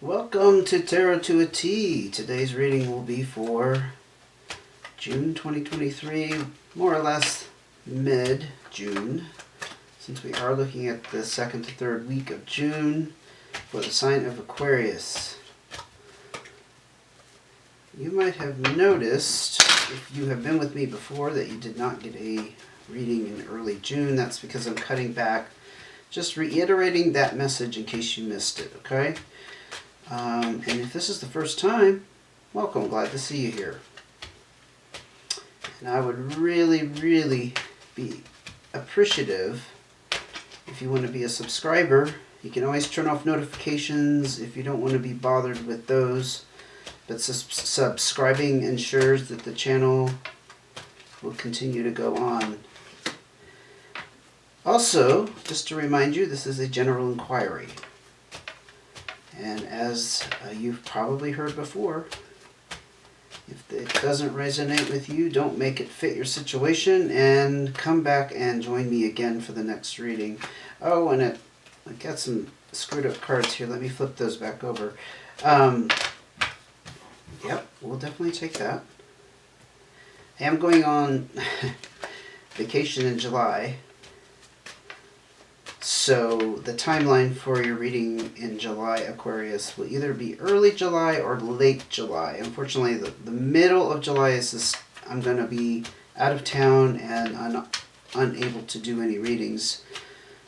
Welcome to Tarot to a T. Today's reading will be for June 2023, more or less mid-June, since we are looking at the second to third week of June for the sign of Aquarius. You might have noticed, if you have been with me before, that you did not get a reading in early June. That's because I'm cutting back, just reiterating that message in case you missed it, okay? And if this is the first time, welcome, glad to see you here. And I would really be appreciative if you want to be a subscriber. You can always turn off notifications if you don't want to be bothered with those. But subscribing ensures that the channel will continue to go on. Also, just to remind you, this is a general inquiry. And as you've probably heard before, if it doesn't resonate with you, don't make it fit your situation and come back and join me again for the next reading. Oh, and I got some screwed up cards here. Let me flip those back over. Yep, we'll definitely take that. I am going on vacation in July. So the timeline for your reading in July, Aquarius, will either be early July or late July. Unfortunately, the middle of July is this, I'm going to be out of town and unable to do any readings.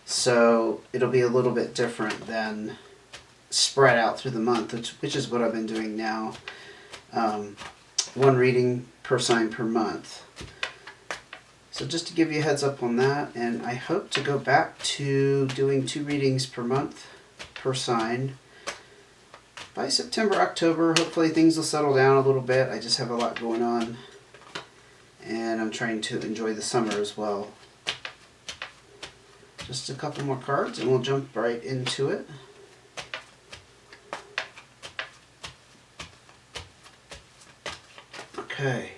So it'll be a little bit different than spread out through the month, which is what I've been doing now. One reading per sign per month. So just to give you a heads up on that, and I hope to go back to doing 2 readings per month, per sign. By September, October, hopefully things will settle down a little bit. I just have a lot going on, and I'm trying to enjoy the summer as well. Just a couple more cards, and we'll jump right into it. Okay.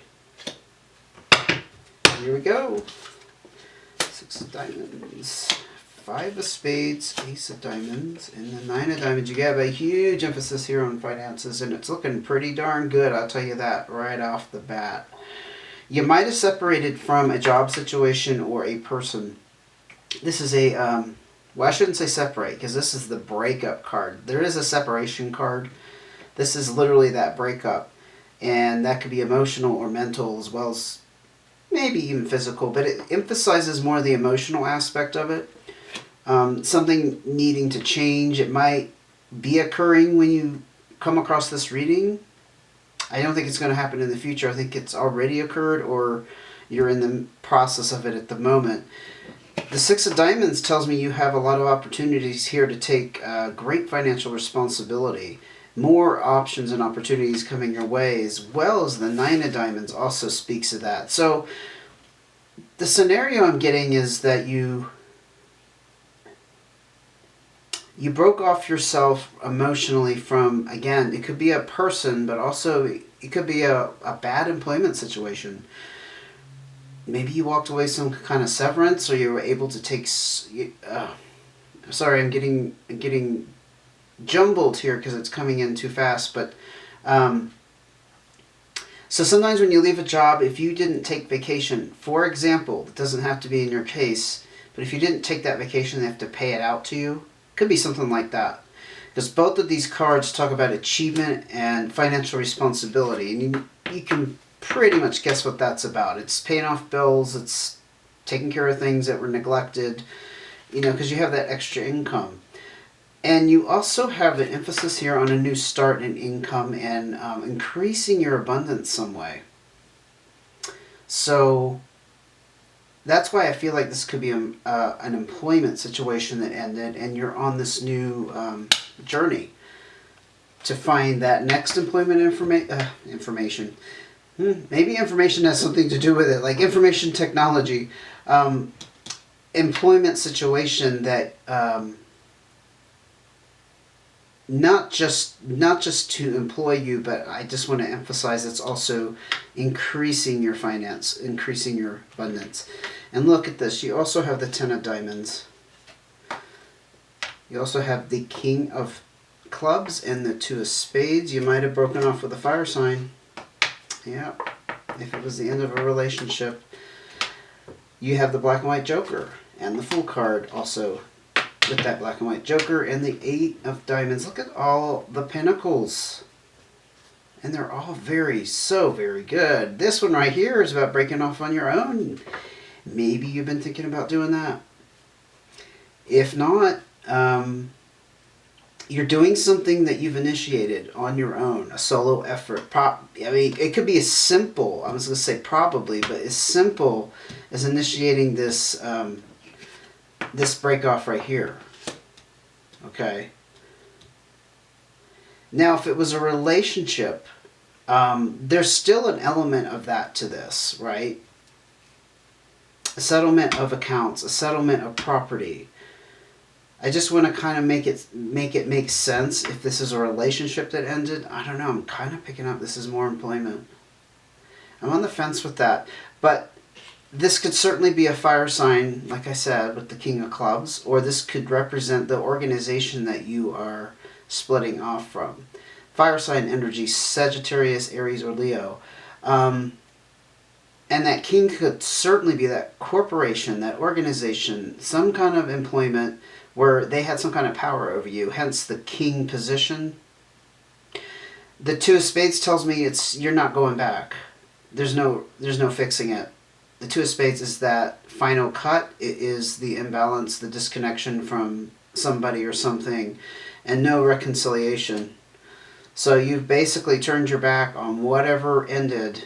Here we go. 6 of diamonds, 5 of spades, ace of diamonds, and the 9 of diamonds. You have a huge emphasis here on finances, and it's looking pretty darn good, I'll tell you that right off the bat. You might have separated from a job situation or a person. This is a, well, I shouldn't say separate, because this is the breakup card. There is a separation card. This is literally that breakup, and that could be emotional or mental as well as maybe even physical, but it emphasizes more the emotional aspect of it. Something needing to change. It might be occurring when you come across this reading. I don't think it's going to happen in the future. I think it's already occurred, or you're in the process of it at the moment. The 6 of diamonds tells me you have a lot of opportunities here to take great financial responsibility. More options and opportunities coming your way, as well as the 9 of diamonds also speaks of that. So the scenario I'm getting is that you broke off yourself emotionally from, again, it could be a person, but also it could be a bad employment situation. Maybe you walked away some kind of severance, or you were able to take, sorry, I'm getting jumbled here because it's coming in too fast, but so sometimes when you leave a job, if you didn't take vacation, for example, it doesn't have to be in your case, but if you didn't take that vacation, they have to pay it out to you. Could be something like that, because both of these cards talk about achievement and financial responsibility, and you can pretty much guess what that's about. It's paying off bills, it's taking care of things that were neglected, you know, because you have that extra income. And you also have an emphasis here on a new start in income and increasing your abundance some way. So that's why I feel like this could be an employment situation that ended, and you're on this new journey to find that next employment information. Maybe information has something to do with it, like information technology, employment situation that not just to employ you, but I just want to emphasize it's also increasing your finance, increasing your abundance. And look at this, you also have the 10 of diamonds. You also have the King of clubs and the 2 of spades. You might have broken off with a fire sign. Yeah, if it was the end of a relationship. You have the black and white joker and the Fool card also with that black and white joker and the 8 of diamonds. Look at all the pentacles. And they're all very good. This one right here is about breaking off on your own. Maybe you've been thinking about doing that. If not, you're doing something that you've initiated on your own, a solo effort. I mean, it could be as simple, I was going to say probably, but as simple as initiating this, this break off right here. Okay. Now, if it was a relationship, there's still an element of that to this, right? A settlement of accounts, a settlement of property. I just want to kind of make it make sense. If this is a relationship that ended, I don't know. I'm kind of picking up this is more employment. I'm on the fence with that, but this could certainly be a fire sign, like I said, with the King of Clubs, or this could represent the organization that you are splitting off from. Fire sign energy, Sagittarius, Aries, or Leo. And that king could certainly be that corporation, that organization, some kind of employment where they had some kind of power over you, hence the king position. The 2 of spades tells me you're not going back. There's no fixing it. The 2 of spades is that final cut. It is the imbalance, the disconnection from somebody or something, and no reconciliation. So you've basically turned your back on whatever ended,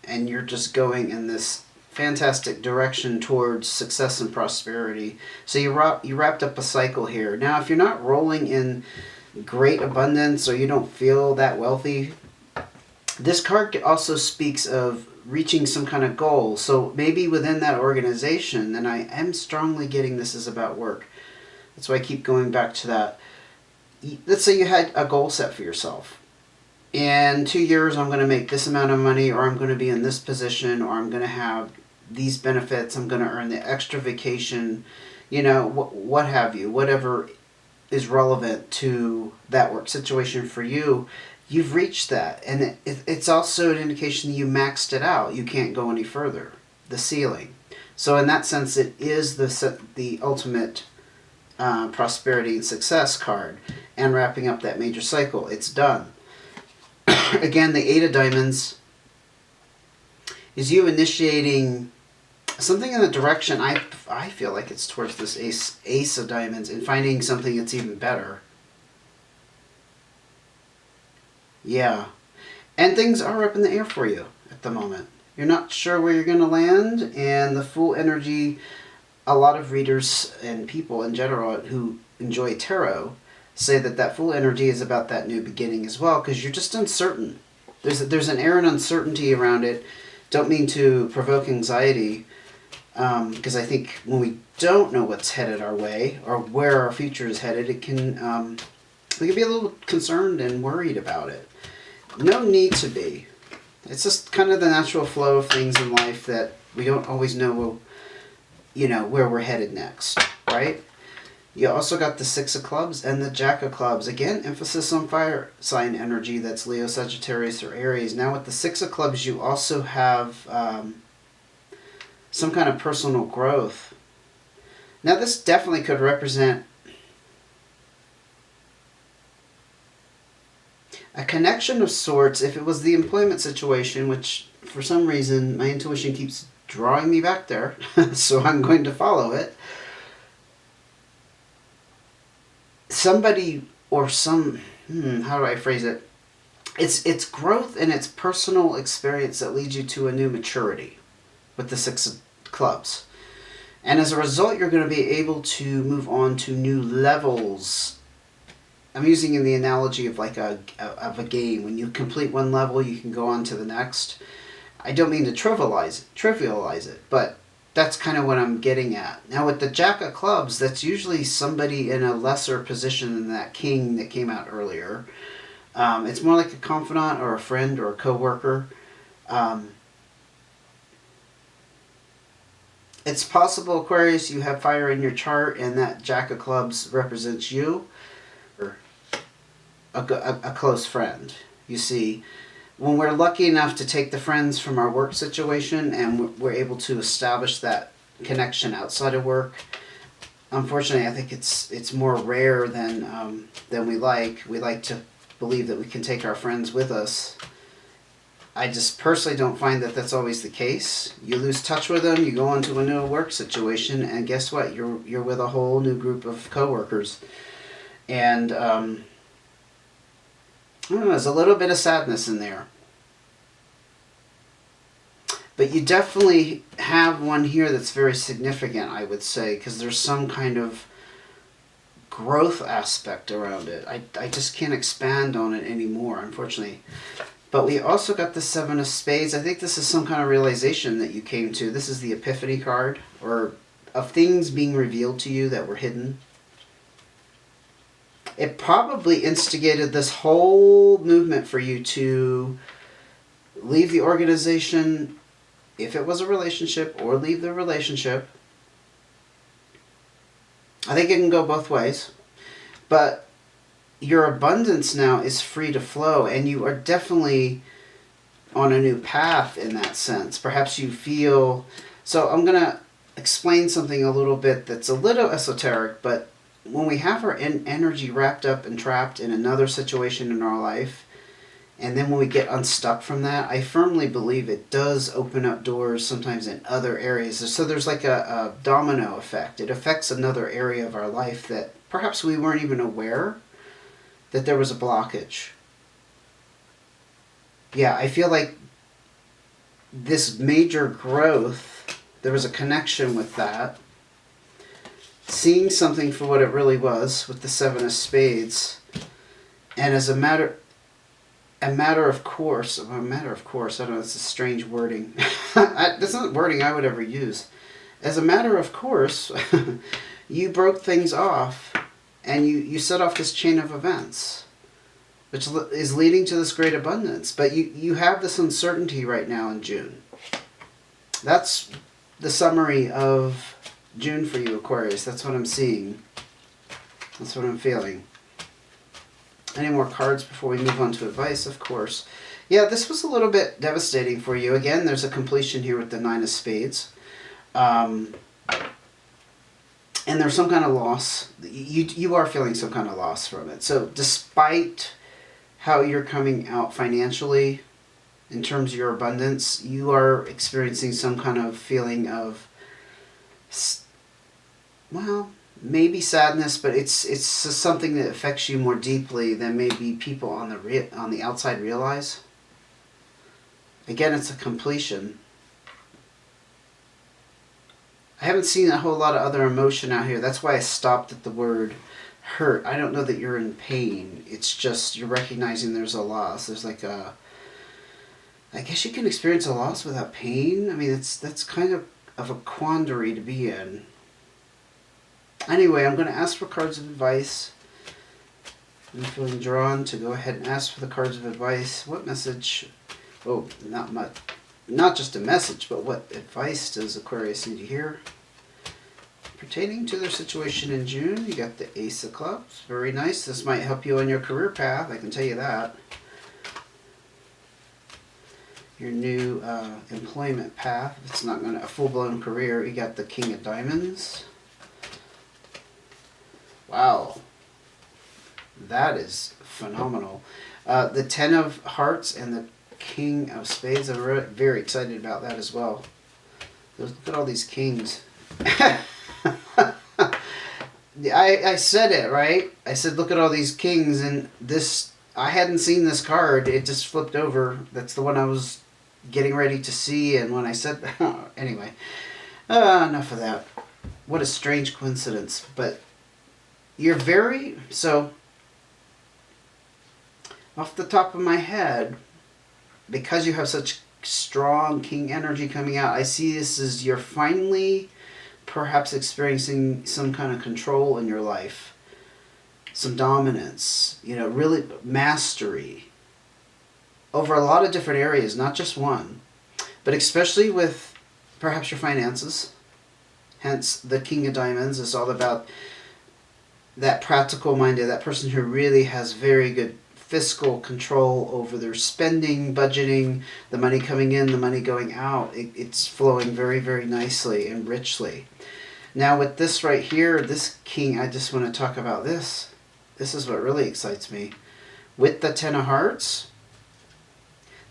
and you're just going in this fantastic direction towards success and prosperity. So you wrapped up a cycle here. Now, if you're not rolling in great abundance or you don't feel that wealthy, this card also speaks of reaching some kind of goal. So maybe within that organization, and I am strongly getting this is about work. That's why I keep going back to that. Let's say you had a goal set for yourself. In 2 years, I'm going to make this amount of money, or I'm going to be in this position, or I'm going to have these benefits, I'm going to earn the extra vacation, you know, what have you, whatever is relevant to that work situation for you, you've reached that. And it's also an indication that you maxed it out. You can't go any further, the ceiling. So in that sense, it is the ultimate prosperity and success card, and wrapping up that major cycle. It's done. Again, the 8 of diamonds is you initiating something in the direction, I feel like it's towards this ace of diamonds, and finding something that's even better. Yeah. And things are up in the air for you at the moment. You're not sure where you're going to land, and the Fool energy, a lot of readers and people in general who enjoy tarot say that Fool energy is about that new beginning as well, because you're just uncertain. There's an air and uncertainty around it. Don't mean to provoke anxiety, because I think when we don't know what's headed our way or where our future is headed, we can be a little concerned and worried about it. No need to be. It's just kind of the natural flow of things in life that we don't always know, you know, where we're headed next, right? You also got the 6 of clubs and the Jack of clubs. Again, emphasis on fire sign energy. That's Leo, Sagittarius, or Aries. Now with the 6 of clubs, you also have some kind of personal growth. Now this definitely could represent a connection of sorts. If it was the employment situation, which for some reason my intuition keeps drawing me back there, so I'm going to follow it. Somebody or some, how do I phrase it? It's growth and it's personal experience that leads you to a new maturity with the 6 of clubs. And as a result, you're going to be able to move on to new levels. I'm using in the analogy of like a game. When you complete one level, you can go on to the next. I don't mean to trivialize it, but that's kind of what I'm getting at. Now with the Jack of clubs, that's usually somebody in a lesser position than that king that came out earlier. It's more like a confidant or a friend or a co-worker. It's possible, Aquarius, you have fire in your chart and that Jack of clubs represents you. a close friend. You see, when we're lucky enough to take the friends from our work situation and we're able to establish that connection outside of work, unfortunately, I think it's more rare than we like. We like to believe that we can take our friends with us. I just personally don't find that that's always the case. You lose touch with them, you go into a new work situation, and guess what? You're with a whole new group of coworkers, and I don't know. There's a little bit of sadness in there. But you definitely have one here that's very significant, I would say, because there's some kind of growth aspect around it. I just can't expand on it anymore, unfortunately. But we also got the Seven of Spades. I think this is some kind of realization that you came to. This is the Epiphany card, or of things being revealed to you that were hidden. It probably instigated this whole movement for you to leave the organization, if it was a relationship, or leave the relationship. I think it can go both ways. But your abundance now is free to flow, and you are definitely on a new path in that sense. Perhaps you feel... So I'm going to explain something a little bit that's a little esoteric, but when we have our energy wrapped up and trapped in another situation in our life, and then when we get unstuck from that, I firmly believe it does open up doors sometimes in other areas. So there's like a domino effect. It affects another area of our life that perhaps we weren't even aware that there was a blockage. Yeah, I feel like this major growth, there was a connection with that. Seeing something for what it really was with the Seven of Spades. And as a matter of course, I don't know, it's a strange wording. That's not wording I would ever use. As a matter of course, you broke things off, and you set off this chain of events, which is leading to this great abundance. But you have this uncertainty right now in June. That's the summary of June for you, Aquarius. That's what I'm seeing. That's what I'm feeling. Any more cards before we move on to advice? Of course. Yeah, this was a little bit devastating for you. Again, there's a completion here with the Nine of Spades. And there's some kind of loss. You are feeling some kind of loss from it. So despite how you're coming out financially in terms of your abundance, you are experiencing some kind of feeling of, well, maybe sadness, but it's something that affects you more deeply than maybe people on the outside realize. Again, it's a completion. I haven't seen a whole lot of other emotion out here. That's why I stopped at the word hurt. I don't know that you're in pain. It's just you're recognizing there's a loss. There's like a... I guess you can experience a loss without pain. I mean, that's kind of a quandary to be in. Anyway, I'm going to ask for cards of advice. I'm feeling drawn to go ahead and ask for the cards of advice. What message... Oh, not much. Not just a message, but what advice does Aquarius need to hear? Pertaining to their situation in June, you got the Ace of Clubs. Very nice. This might help you on your career path, I can tell you that. Your new employment path. If it's not going to a full-blown career, you got the King of Diamonds. Wow. That is phenomenal. The Ten of Hearts and the King of Spades. I'm very excited about that as well. Look at all these kings. I said it, right? I said, look at all these kings, and this, I hadn't seen this card. It just flipped over. That's the one I was getting ready to see, and when I said, anyway, enough of that. What a strange coincidence. But you're very, so, off the top of my head, because you have such strong king energy coming out, I see this as you're finally perhaps experiencing some kind of control in your life. Some dominance, really mastery over a lot of different areas, not just one. But especially with perhaps your finances. Hence, the King of Diamonds is all about that practical minded, that person who really has very good fiscal control over their spending, budgeting, the money coming in, the money going out. It's flowing very, very nicely and richly. Now with this right here, this king, I just want to talk about this. This is what really excites me. With the Ten of Hearts,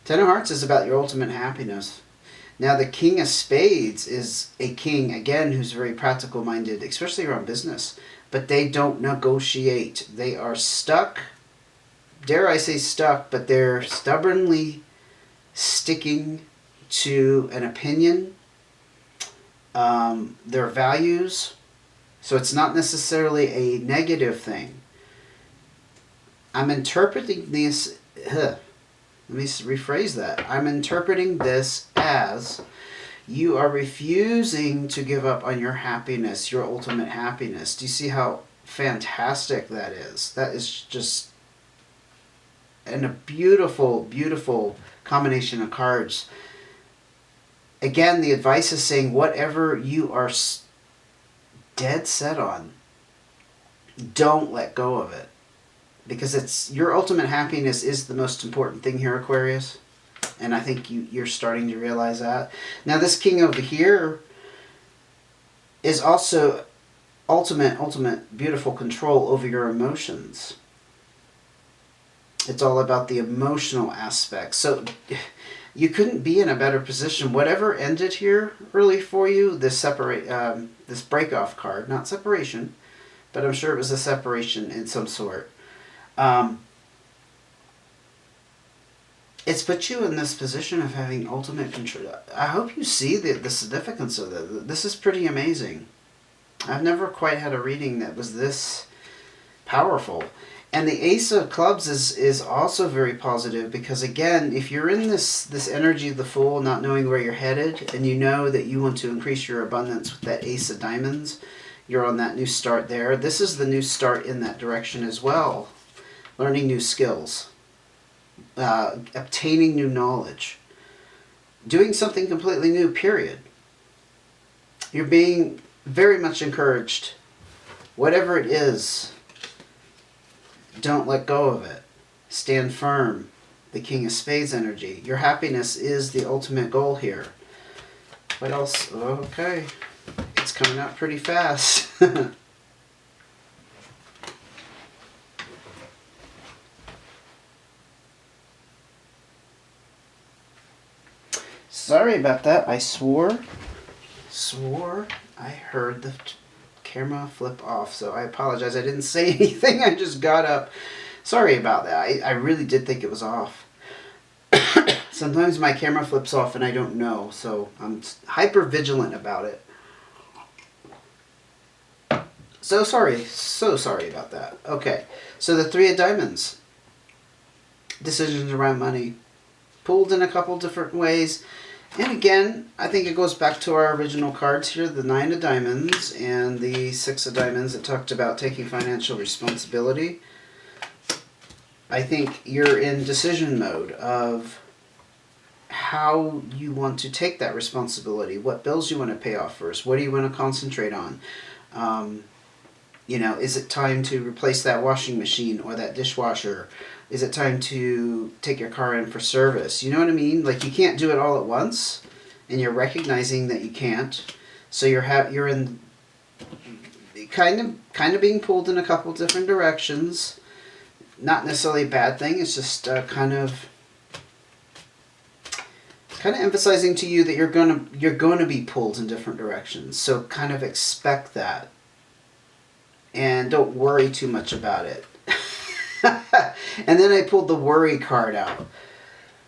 Ten of Hearts is about your ultimate happiness. Now the King of Spades is a king, again, who's very practical minded, especially around business. But they don't negotiate. They are stuck, dare I say stuck, but they're stubbornly sticking to an opinion, their values. So it's not necessarily a negative thing. I'm interpreting this, let me rephrase that. I'm interpreting this as you are refusing to give up on your happiness, your ultimate happiness. Do you see how fantastic that is? That is just a beautiful, beautiful combination of cards. Again, the advice is saying whatever you are dead set on, don't let go of it. Because it's your ultimate happiness is the most important thing here, Aquarius. And I think you're starting to realize that. Now this king over here is also ultimate beautiful control over your emotions. It's all about the emotional aspect. So you couldn't be in a better position. Whatever ended here early for you, this break-off card, not separation, but I'm sure it was a separation in some sort. It's put you in this position of having ultimate control. I hope you see the significance of this. This is pretty amazing. I've never quite had a reading that was this powerful. And the Ace of Clubs is also very positive because, again, if you're in this energy of the Fool, not knowing where you're headed, and you know that you want to increase your abundance with that Ace of Diamonds, you're on that new start there. This is the new start in that direction as well. Learning new skills. Obtaining new knowledge. Doing something completely new, period. You're being very much encouraged. Whatever it is, don't let go of it. Stand firm. The King of Spades energy. Your happiness is the ultimate goal here. What else? Okay. It's coming out pretty fast. Sorry about that. I swore I heard the camera flip off, so I apologize. I didn't say anything. I just got up. Sorry about that. I really did think it was off. Sometimes my camera flips off and I don't know, so I'm hyper vigilant about it. So sorry about that. Okay, so the Three of Diamonds. Decisions around money. Pulled in a couple different ways. And again, I think it goes back to our original cards here, the Nine of Diamonds and the Six of Diamonds that talked about taking financial responsibility. I think you're in decision mode of how you want to take that responsibility. What bills you want to pay off first? What do you want to concentrate on? Is it time to replace that washing machine or that dishwasher? Is it time to take your car in for service? You know what I mean? Like, you can't do it all at once, and you're recognizing that you can't. So you're in kind of being pulled in a couple different directions. Not necessarily a bad thing. It's just kind of emphasizing to you that you're gonna be pulled in different directions. So kind of expect that, and don't worry too much about it. And then I pulled the worry card out.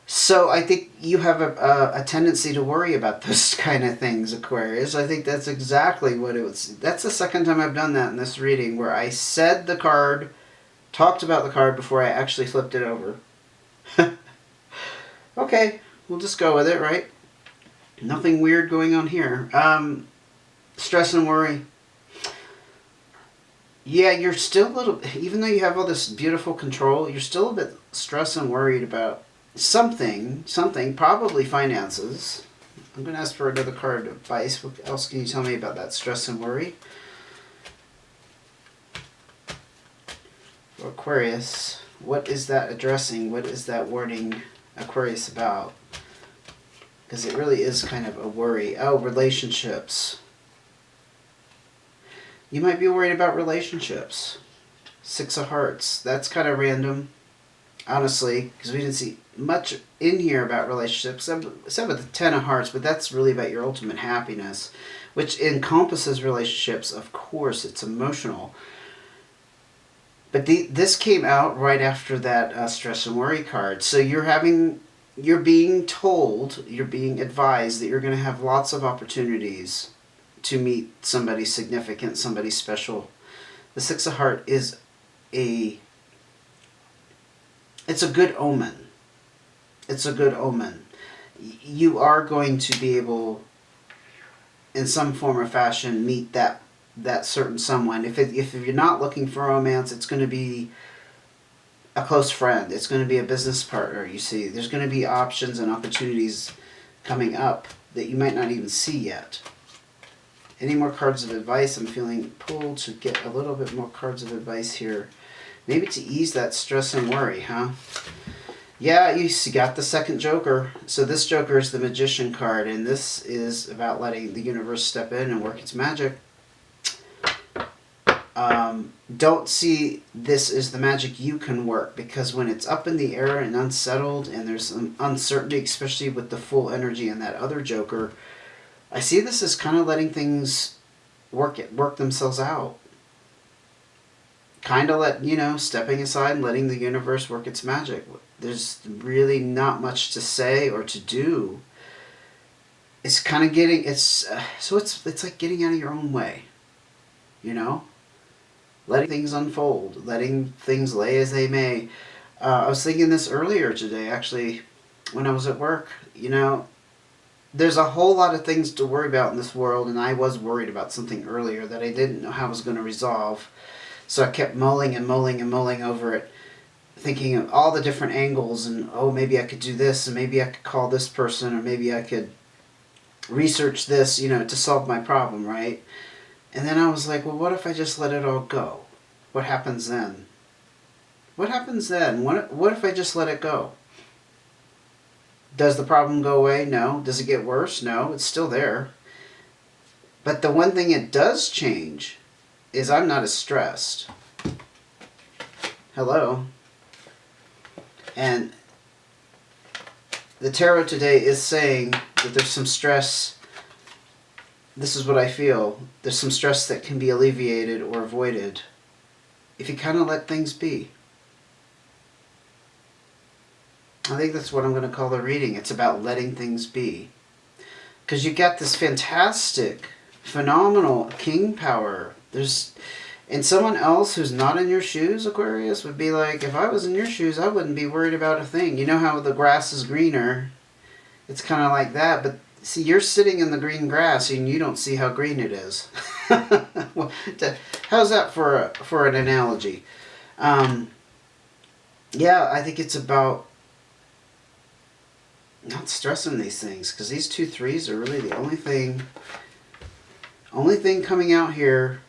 So I think you have a tendency to worry about those kind of things, Aquarius. I think that's exactly what it was. That's the second time I've done that in this reading, where I said the card, talked about the card before I actually flipped it over. Okay, we'll just go with it, right? Nothing weird going on here. Stress and worry. Yeah, you're still a little, even though you have all this beautiful control, you're still a bit stressed and worried about something, probably finances. I'm going to ask for another card advice. What else can you tell me about that stress and worry? Aquarius. What is that addressing? What is that wording, Aquarius, about? Because it really is kind of a worry. Oh, relationships. You might be worried about relationships. Six of Hearts. That's kind of random, honestly, because we didn't see much in here about relationships, except with the Ten of Hearts, but that's really about your ultimate happiness, which encompasses relationships. Of course, it's emotional. But this came out right after that stress and worry card. So you're being told, you're being advised that you're going to have lots of opportunities to meet somebody significant, somebody special. The Six of Hearts is it's a good omen. It's a good omen. You are going to be able, in some form or fashion, meet that certain someone. If you're not looking for romance, it's going to be a close friend. It's going to be a business partner. You see, there's going to be options and opportunities coming up that you might not even see yet. Any more cards of advice? I'm feeling pulled to get a little bit more cards of advice here. Maybe to ease that stress and worry, huh? Yeah, you got the second Joker. So this Joker is the Magician card, and this is about letting the universe step in and work its magic. Don't see this as the magic you can work, because when it's up in the air and unsettled and there's some uncertainty, especially with the full energy in that other Joker, I see this as kind of letting things work themselves out. Kind of stepping aside and letting the universe work its magic. There's really not much to say or to do. It's kind of it's like getting out of your own way, letting things unfold, letting things lay as they may. I was thinking this earlier today, actually, when I was at work. There's a whole lot of things to worry about in this world, and I was worried about something earlier that I didn't know how I was going to resolve. So I kept mulling and mulling and mulling over it, thinking of all the different angles, and maybe I could do this, and maybe I could call this person, or maybe I could research this, to solve my problem, right? And then I was like, well, what if I just let it all go? What happens then? What happens then? What if I just let it go? Does the problem go away? No. Does it get worse? No. It's still there. But the one thing it does change is I'm not as stressed. Hello. And the tarot today is saying that there's some stress. This is what I feel. There's some stress that can be alleviated or avoided if you kind of let things be. I think that's what I'm going to call the reading. It's about letting things be. Because you got this fantastic, phenomenal king power. And someone else who's not in your shoes, Aquarius, would be like, if I was in your shoes, I wouldn't be worried about a thing. You know how the grass is greener? It's kind of like that. But see, you're sitting in the green grass and you don't see how green it is. How's that for an analogy? Yeah, I think it's about not stressing these things, because these 2 3s are really the only thing coming out here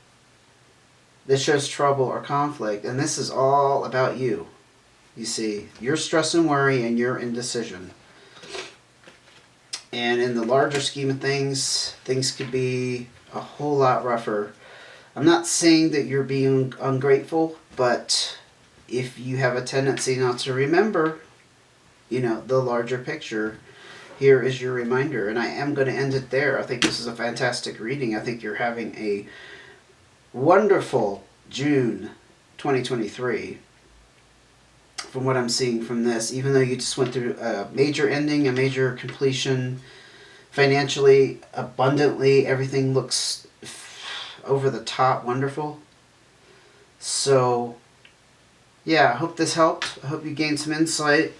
that shows trouble or conflict, and this is all about you. You see, your stress and worry and your indecision. And in the larger scheme of things could be a whole lot rougher. I'm not saying that you're being ungrateful, but if you have a tendency not to remember, the larger picture, here is your reminder. And I am going to end it there. I think this is a fantastic reading. I think you're having a wonderful June 2023 from what I'm seeing from this, even though you just went through a major ending, a major completion, financially, abundantly, everything looks over the top wonderful. So yeah, I hope this helped. I hope you gained some insight.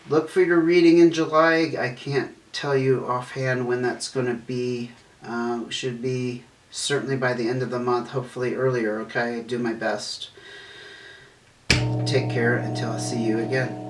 Look for your reading in July. I can't tell you offhand when that's going to be. Should be certainly by the end of the month, hopefully earlier, okay? Do my best. Take care until I see you again.